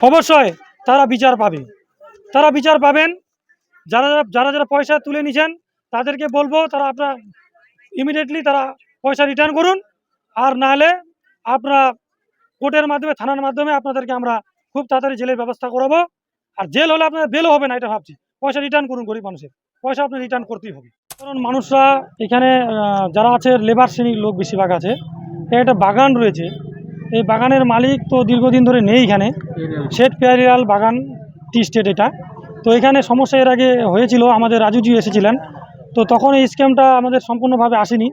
অবশ্যই তারা বিচার পাবে, তারা বিচার পাবেন। যারা যারা যারা পয়সা তুলে নিছেন তাদেরকে বলবো তারা আপনার ইমিডিয়েটলি তারা পয়সা রিটার্ন করুন, আর নাহলে আপনারা কোর্টের মাধ্যমে থানার মাধ্যমে আপনাদেরকে আমরা খুব তাড়াতাড়ি জেলের ব্যবস্থা করাবো। আর জেল হলে আপনার বেলও হবে না, এটা ভাবছি। পয়সা রিটার্ন করুন, গরিব মানুষের পয়সা আপনি রিটার্ন করতেই হবে। কারণ মানুষরা এখানে যারা আছে লেবার শ্রেণীর লোক বেশিরভাগ আছে। একটা বাগান রয়েছে, এই বাগানের মালিক তো দীর্ঘদিন ধরে নেই এখানে। শেঠ পেয়ারিলাল বাগান টি স্টেট এটা। তো এখানে সমস্যা এর আগে হয়েছিল, আমাদের রাজুজি এসেছিলেন, তো তখন এই স্ক্যামটা আমাদের সম্পূর্ণভাবে আসেনি।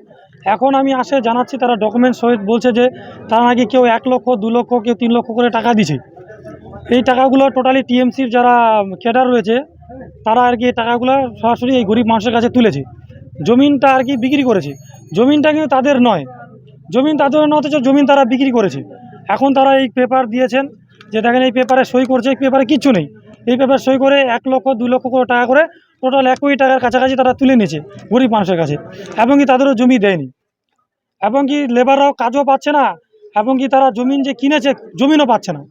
এখন আমি জানাচ্ছি তারা ডকুমেন্টস সহিত বলছে যে তারা নাকি কেউ 1 লক্ষ 2 লক্ষ কেউ 3 লক্ষ করে টাকা দিছে। এই টাকাগুলো টোটালি টিএমসির যারা ক্যাডার রয়েছে তারা আর কি এই টাকাগুলো সরাসরি এই গরিব মানুষের কাছে তুলেছে। জমিনটা আর কি বিক্রি করেছে, জমিনটা কিন্তু তাদের নয়, জমিন তাদের নয়, অথচ জমিন তারা বিক্রি করেছে। এখন তারা এই পেপার দিয়েছেন যে দেখেন এই পেপারে সই করছে, এই পেপারে কিচ্ছু নেই। এই পেপার সই করে 1 লক্ষ 2 লক্ষ করে টাকা করে টোটাল 1 কোটি টাকার কাছাকাছি তারা তুলে নিয়েছে গরিব মানুষের কাছে, এবং কি তাদেরও জমি দেয়নি, এবং কি লেবাররাও কাজও পাচ্ছে না, এবং কি তারা জমিন যে কিনেছে জমিনও পাচ্ছে না।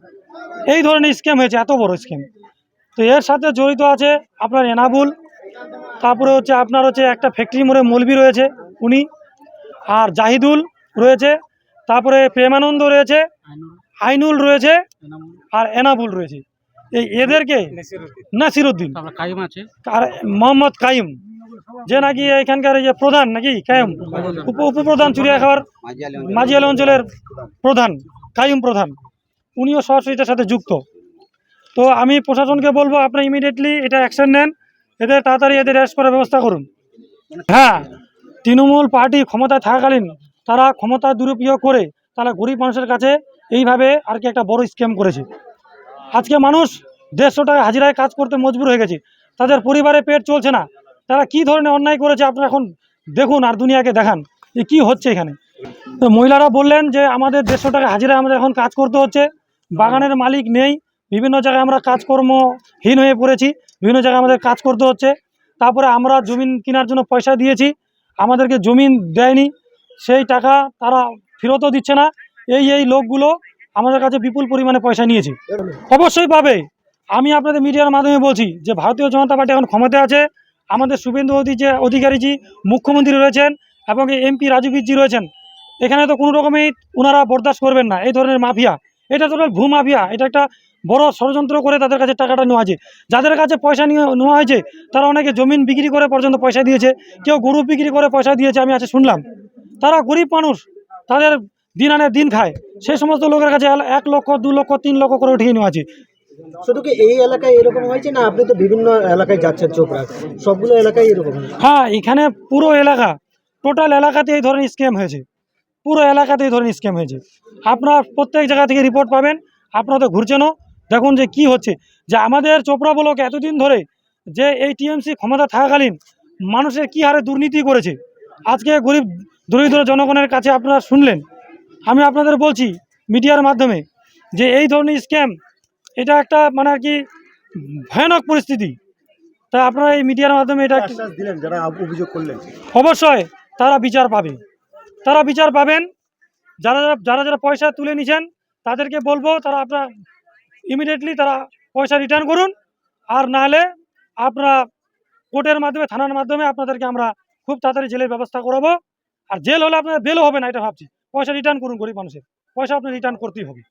এই ধরনের স্ক্যাম হয়েছে, এত বড় স্ক্যাম। তো এর সাথে জড়িত আছে আপনার এনাবুল, তারপরে হচ্ছে আপনার হচ্ছে একটা ফ্যাক্টরি মোড়ে মৌলবি রয়েছে উনি, আর জাহিদুল রয়েছে, তারপরে প্রেমানন্দ রয়েছে, আইনুল রয়েছে, আর এনাবুল রয়েছে। এদেরকে নাসিরউদ্দিন আর মোহাম্মদ কাইম, যে নাকি এখানকার এই যে প্রধান নাকি কাইম উপপ্রধান চুরিয়া খাওয়ার মাঝিয়ালি অঞ্চলের প্রধান কাইম প্রধান, উনিও সরাসরি এটার সাথে যুক্ত। তো আমি প্রশাসনকে বলবো আপনারা ইমিডিয়েটলি এটা অ্যাকশন নেন, এদের তাড়াতাড়ি এদের অ্যারেস্ট করার ব্যবস্থা করুন। হ্যাঁ, তৃণমূল পার্টি ক্ষমতায় থাকাকালীন তারা ক্ষমতা দুরুপয়োগ করে তারা গরিব মানুষের কাছে এইভাবে আর কি একটা বড় স্ক্যাম করেছে। আজকে মানুষ 150 টাকা হাজিরায় কাজ করতে মজবুর হয়ে গেছে, তাদের পরিবারে পেট চলছে না। তারা কি ধরনের অন্যায় করেছে আপনারা এখন দেখুন আর দুনিয়াকে দেখান যে কী হচ্ছে এখানে। তো মহিলারা বললেন যে আমাদের 150 টাকা হাজিরায় আমাদের এখন কাজ করতে হচ্ছে, বাগানের মালিক নেই, বিভিন্ন জায়গায় আমরা কাজকর্মহীন হয়ে পড়েছি, বিভিন্ন জায়গায় আমাদের কাজ করতে হচ্ছে। তারপরে আমরা জমিন কেনার জন্য পয়সা দিয়েছি, আমাদেরকে জমিন দেয়নি, সেই টাকা তারা ফেরতও দিচ্ছে না। এই লোকগুলো আমাদের কাছে বিপুল পরিমাণে পয়সা নিয়েছে। অবশ্যই পাবে। আমি আপনাদের মিডিয়ার মাধ্যমে বলছি যে ভারতীয় জনতা পার্টি এখন ক্ষমতায় আছে, আমাদের শুভেন্দু অধিকারীজি মুখ্যমন্ত্রী রয়েছেন, এবং এমপি রাজু বিরজি রয়েছেন। এখানে তো কোনো রকমেই ওনারা বরদাস্ত করবেন না এই ধরনের মাফিয়া। এটা টোটাল ভূ মাফিয়া, এটা একটা বড় ষড়যন্ত্র করে তাদের কাছে টাকাটা নেওয়া হয়েছে। যাদের কাছে পয়সা নেওয়া হয়েছে তারা অনেকে জমিন বিক্রি করে পর্যন্ত পয়সা দিয়েছে, কেউ গরু বিক্রি করে পয়সা দিয়েছে, আমি আছে শুনলাম। তারা গরিব মানুষ, তাদের দিন আনে দিন খায়, সেই সমস্ত লোকের কাছে 1 লক্ষ 2 লক্ষ 3 লক্ষ করে উঠিয়ে নেওয়া আছে। শুধু কি এই এলাকায় এরকম হয়েছে না আপনি তো বিভিন্ন এলাকায় যাচ্ছেন চোপড়া, সবগুলো এলাকায় এরকম? হ্যাঁ, এখানে পুরো এলাকা, টোটাল এলাকাতে এই ধরনের স্ক্যাম হয়েছে, পুরো এলাকাতে এই ধরনের স্ক্যাম হয়েছে। আপনার প্রত্যেক জায়গা থেকে রিপোর্ট পাবেন, আপনারা তো ঘুরছেনও, দেখুন যে কি হচ্ছে। যে আমাদের চোপড়া ব্লক এতদিন ধরে যে এই টিএমসি ক্ষমতা থাকাকালীন মানুষের কি হারে দুর্নীতি করেছে, আজকে গরিব দরিদ্র জনগণের কাছে আপনারা শুনলেন। আমি আপনাদের বলছি মিডিয়ার মাধ্যমে যে এই ধরনের স্ক্যাম এটা একটা মানে আর কি ভয়ানক পরিস্থিতি। তাই আপনারা এই মিডিয়ার মাধ্যমে এটা দিলেন যারা অভিযোগ করলেন, অবশ্যই তারা বিচার পাবে, তারা বিচার পাবেন। যারা যারা যারা পয়সা তুলে নিছেন তাদেরকে বলবো তারা আপনারা ইমিডিয়েটলি তারা পয়সা রিটার্ন করুন, আর নাহলে আপনারা কোর্টের মাধ্যমে থানার মাধ্যমে আপনাদেরকে আমরা খুব তাড়াতাড়ি জেলের ব্যবস্থা করাবো। আর জেল হলে আপনার বেলও হবে না, এটা ভাবছি। পয়সা রিটার্ন করুন, গরিব মানুষের পয়সা আপনি রিটার্ন করতেই হবে।